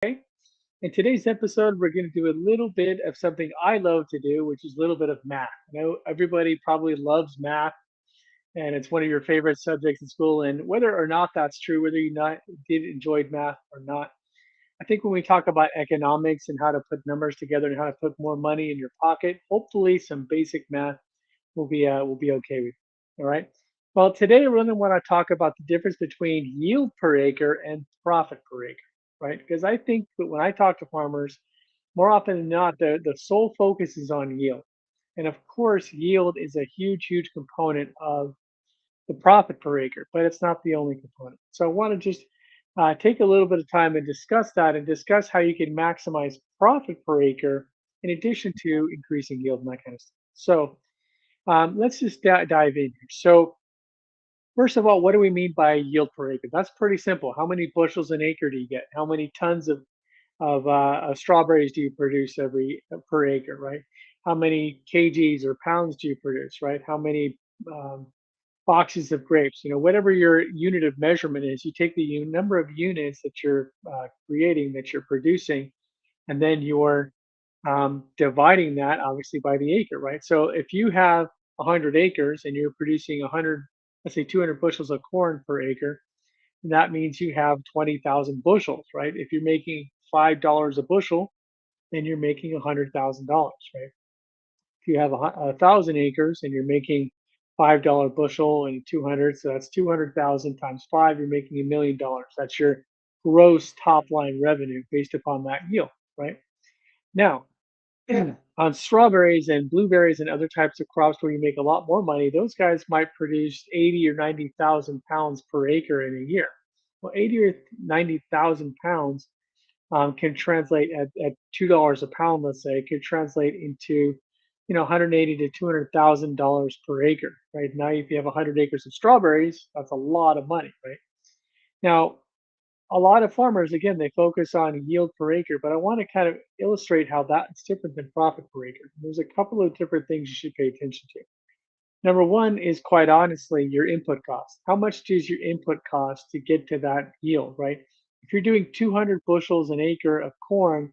Okay. In today's episode, we're going to do a little bit of something I love to do, which is a little bit of math. I know everybody probably loves math, and it's one of your favorite subjects in school. And whether or not that's true, whether you not did enjoy math or not, I think when we talk about economics and how to put numbers together and how to put more money in your pocket, hopefully some basic math will be okay with you. All right. Well, today we're going to want to talk about the difference between yield per acre and profit per acre, right? Because I think that when I talk to farmers, more often than not, the sole focus is on yield. And of course, yield is a huge, huge component of the profit per acre, but it's not the only component. So I want to just take a little bit of time and discuss that and discuss how you can maximize profit per acre in addition to increasing yield and that kind of stuff. So let's just dive in here. So first of all, what do we mean by yield per acre? That's pretty simple. How many bushels an acre do you get? How many tons of strawberries do you produce every per acre, right? How many kgs or pounds do you produce, right? How many um, boxes of grapes? Whatever your unit of measurement is, you take the number of units that you're creating, that you're producing, and then you're dividing that obviously by the acre, right? So if you have 100 acres and you're producing 100, let's say 200 bushels of corn per acre, that means you have 20,000 bushels, right? If you're making $5 a bushel, then you're making $100,000, right? If you have 1,000 acres and you're making $5 bushel and 200, so that's 200,000 times five, you're making $1 million. That's your gross top line revenue based upon that yield, right? Now, on strawberries and blueberries and other types of crops where you make a lot more money, those guys might produce 80 or 90,000 pounds per acre in a year. Well, 80 or 90,000 pounds can translate at $2 a pound, let's say, could translate into 180 to $200,000 per acre, right? Now, if you have 100 acres of strawberries, that's a lot of money, right? Now, a lot of farmers, again, they focus on yield per acre, but I want to kind of illustrate how that's different than profit per acre. There's a couple of different things you should pay attention to. Number one is quite honestly your input cost. How much does your input cost to get to that yield, right? If you're doing 200 bushels an acre of corn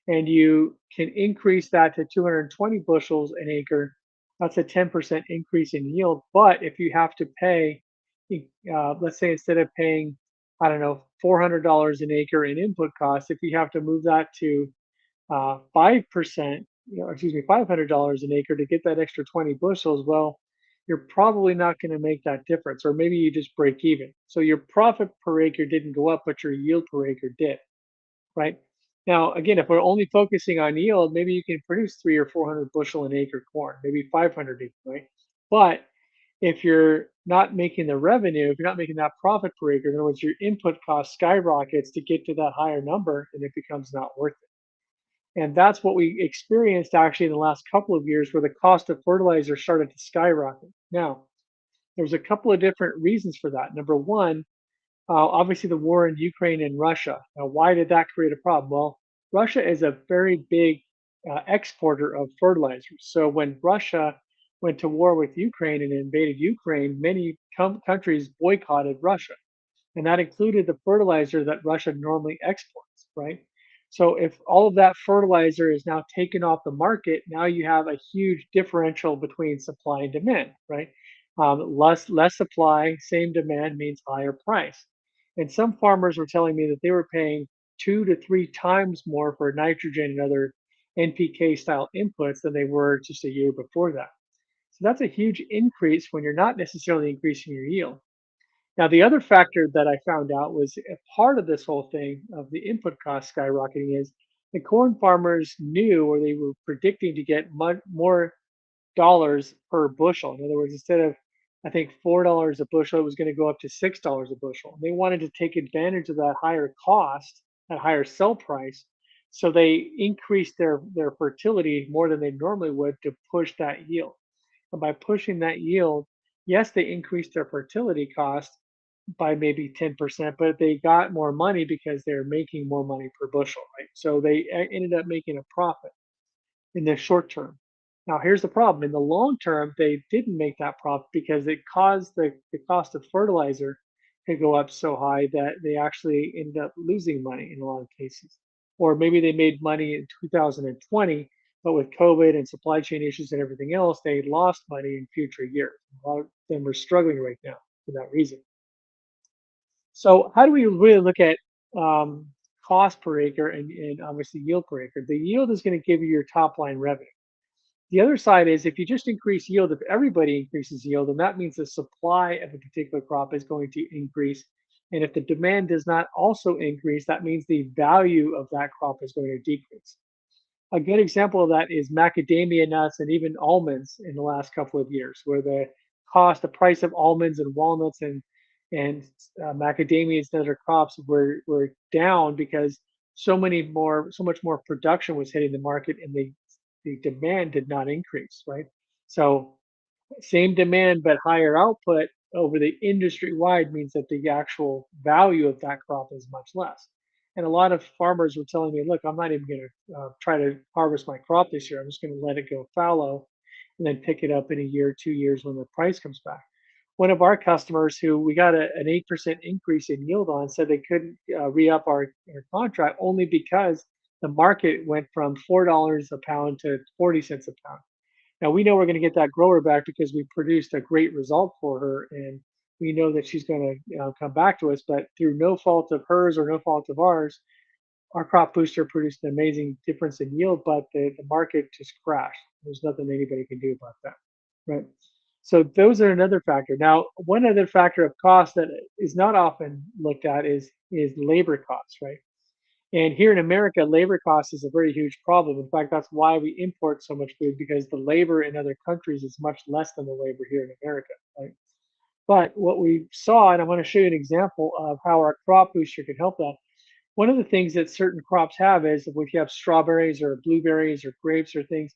and you can increase that to 220 bushels an acre, that's a 10% increase in yield. But if you have to pay, let's say instead of paying, I don't know, $400 an acre in input costs, if you have to move that to 5%, excuse me, $500 an acre to get that extra 20 bushels, well, you're probably not going to make that difference, or maybe you just break even. So your profit per acre didn't go up, but your yield per acre did, right? Now, again, if we're only focusing on yield, maybe you can produce 3 or 400 bushel an acre corn, maybe 500 acre, right? But if you're not making the revenue, if you're not making that profit per acre, in other words, your input cost skyrockets to get to that higher number, and it becomes not worth it. And that's what we experienced actually in the last couple of years where the cost of fertilizer started to skyrocket. Now, there's a couple of different reasons for that. Number one, obviously the war in Ukraine and Russia. Now, why did that create a problem? Well, Russia is a very big exporter of fertilizers. So when Russia went to war with Ukraine and invaded Ukraine, many countries boycotted Russia, and that included the fertilizer that Russia normally exports, right? So if all of that fertilizer is now taken off the market, now you have a huge differential between supply and demand, right? Less supply, same demand means higher price. And some farmers were telling me that they were paying 2 to 3 times more for nitrogen and other NPK style inputs than they were just a year before that. So that's a huge increase when you're not necessarily increasing your yield. Now, the other factor that I found out was a part of this whole thing of the input cost skyrocketing is the corn farmers knew, or they were predicting to get much more dollars per bushel. In other words, instead of I think $4 a bushel, it was going to go up to $6 a bushel. They wanted to take advantage of that higher cost, that higher sell price, so they increased their fertility more than they normally would to push that yield. And by pushing that yield, yes, they increased their fertility cost by maybe 10%, but they got more money because they're making more money per bushel, right? So they ended up making a profit in the short term. Now, here's the problem. In the long term, they didn't make that profit because it caused the cost of fertilizer to go up so high that they actually ended up losing money in a lot of cases. or maybe they made money in 2020, but with COVID and supply chain issues and everything else, they lost money in future years. A lot of them are struggling right now for that reason. So how do we really look at um, cost per acre and obviously yield per acre? The yield is going to give you your top line revenue. The other side is if you just increase yield, if everybody increases yield, then that means the supply of a particular crop is going to increase. And if the demand does not also increase, that means the value of that crop is going to decrease. A good example of that is macadamia nuts and even almonds in the last couple of years, where the price of almonds and walnuts and macadamias and other crops were down because so much more production was hitting the market, and the demand did not increase, right? So same demand but higher output over the industry wide means that the actual value of that crop is much less. And a lot of farmers were telling me, look, I'm not even going to try to harvest my crop this year. I'm just going to let it go fallow and then pick it up in a year, 2 years when the price comes back. One of our customers who we got an 8% increase in yield on said they couldn't re up our contract only because the market went from $4 a pound to 40 cents a pound. Now we know we're going to get that grower back because we produced a great result for her, and we know that she's going to come back to us. But through no fault of hers or no fault of ours, our crop booster produced an amazing difference in yield, but the market just crashed. There's nothing anybody can do about that, right? So those are another factor. Now, one other factor of cost that is not often looked at is labor costs, right? And here in America, labor cost is a very huge problem. In fact, that's why we import so much food because the labor in other countries is much less than the labor here in America, right? But what we saw, and I want to show you an example of how our crop booster can help that. One of the things that certain crops have is if you have strawberries or blueberries or grapes or things,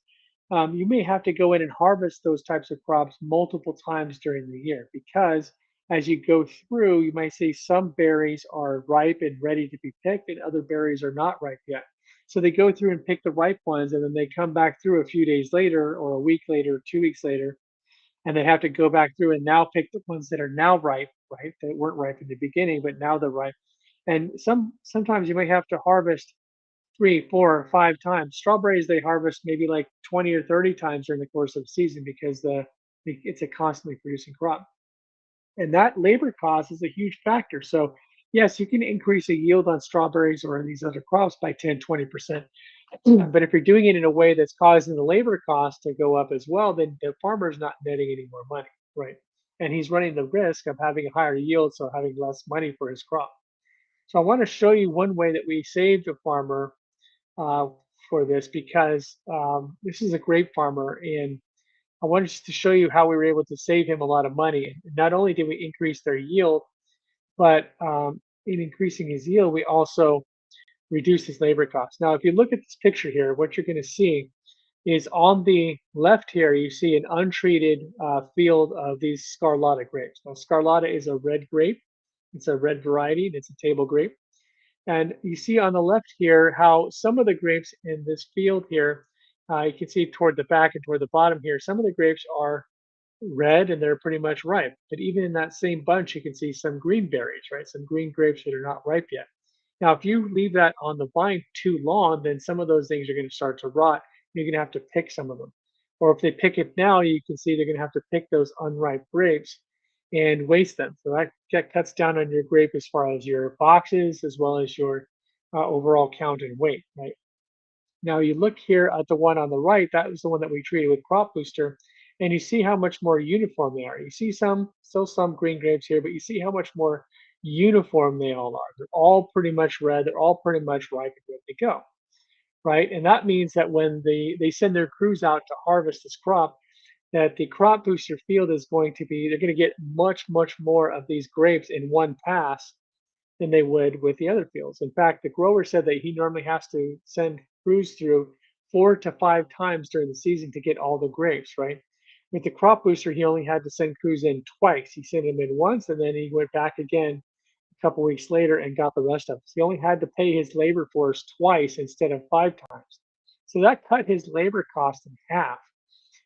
you may have to go in and harvest those types of crops multiple times during the year because as you go through, you might see some berries are ripe and ready to be picked, and other berries are not ripe yet. So they go through and pick the ripe ones, and then they come back through a few days later, or a week later, 2 weeks later, and they have to go back through and now pick the ones that are now ripe, right? That weren't ripe in the beginning, but now they're ripe. And sometimes you may have to harvest 3, 4, or 5 times. Strawberries they harvest maybe like 20 or 30 times during the course of the season because it's a constantly producing crop. And that labor cost is a huge factor. So yes, you can increase a yield on strawberries or these other crops by 10, 20%. But if you're doing it in a way that's causing the labor cost to go up as well, then the farmer's not netting any more money, right? And he's running the risk of having a higher yield, so having less money for his crop. So I want to show you one way that we saved a farmer uh, for this because this is a grape farmer, and I wanted to show you how we were able to save him a lot of money. Not only did we increase their yield, but in increasing his yield, we also reduced his labor costs. Now, if you look at this picture here, what you're going to see is on the left here, you see an untreated field of these Scarlata grapes. Now, Scarlata is a red grape. It's a red variety, and it's a table grape. And you see on the left here how some of the grapes in this field here, you can see toward the back and toward the bottom here, some of the grapes are red and they're pretty much ripe. But even in that same bunch, you can see some green berries, right? Some green grapes that are not ripe yet. Now, if you leave that on the vine too long, then some of those things are going to start to rot. You're going to have to pick some of them. Or if they pick it now, you can see they're going to have to pick those unripe grapes and waste them. So that cuts down on your grape as far as your boxes as well as your overall count and weight, right? Now you look here at the one on the right, that was the one that we treated with Crop Booster, and you see how much more uniform they are. You see still some green grapes here, but you see how much more uniform they all are. They're all pretty much red, they're all pretty much ripe and ready to go, right? And that means that when they send their crews out to harvest this crop, that the crop booster field is they're going to get much, much more of these grapes in one pass than they would with the other fields. In fact, the grower said that he normally has to send crews through 4 to 5 times during the season to get all the grapes, right? With the crop booster, he only had to send crews in twice. He sent them in once and then he went back again a couple weeks later and got the rest of it. So he only had to pay his labor force twice instead of 5 times. So that cut his labor cost in half.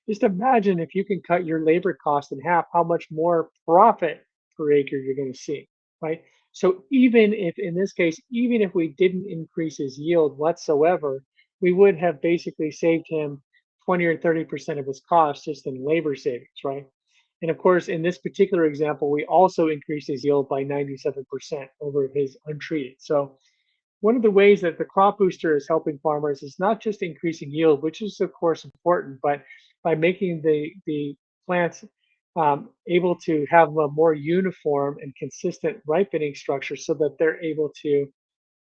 Just imagine if you can cut your labor cost in half, how much more profit per acre you're going to see, right? So even if, in this case, even if we didn't increase his yield whatsoever, we would have basically saved him 20 or 30% of his cost just in labor savings, right? And of course, in this particular example, we also increased his yield by 97% over his untreated. So one of the ways that the crop booster is helping farmers is not just increasing yield, which is of course important, but by making the plants able to have a more uniform and consistent ripening structure so that they're able to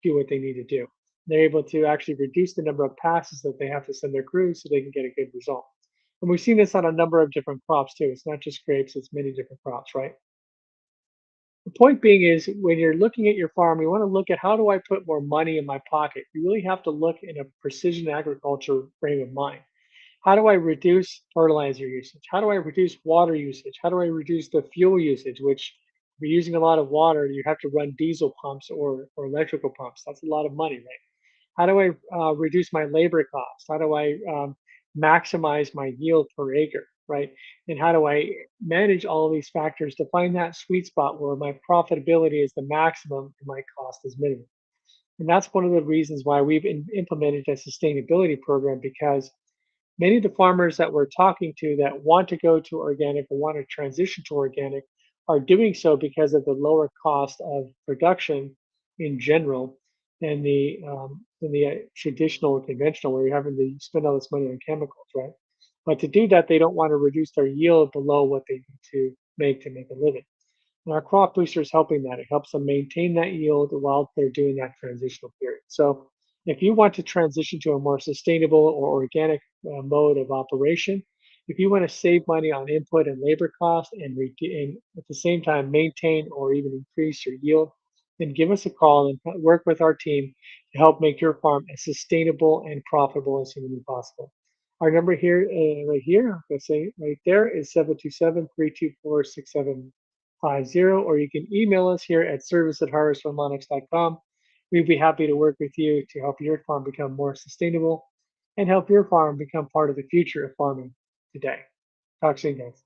do what they need to do. They're able to actually reduce the number of passes that they have to send their crews so they can get a good result. And we've seen this on a number of different crops too. It's not just grapes, it's many different crops, right? The point being is when you're looking at your farm, you want to look at how do I put more money in my pocket? You really have to look in a precision agriculture frame of mind. How do I reduce fertilizer usage? How do I reduce water usage? How do I reduce the fuel usage, which if you're using a lot of water, you have to run diesel pumps or electrical pumps. That's a lot of money, right? How do I reduce my labor costs? How do I maximize my yield per acre, right? And how do I manage all of these factors to find that sweet spot where my profitability is the maximum and my cost is minimum? And that's one of the reasons why we've implemented a sustainability program because many of the farmers that we're talking to that want to go to organic or want to transition to organic are doing so because of the lower cost of production in general than the traditional or conventional where you're having to spend all this money on chemicals, right? But to do that, they don't want to reduce their yield below what they need to make a living. And our crop booster is helping that. It helps them maintain that yield while they're doing that transitional period. So if you want to transition to a more sustainable or organic mode of operation, if you want to save money on input and labor costs and at the same time maintain or even increase your yield, then give us a call and work with our team to help make your farm as sustainable and profitable as humanly possible. Our number here, right here, let's say right there is 727-324-6750, or you can email us here at service@harvestharmonics.com. We'd be happy to work with you to help your farm become more sustainable and help your farm become part of the future of farming today. Talk soon, guys.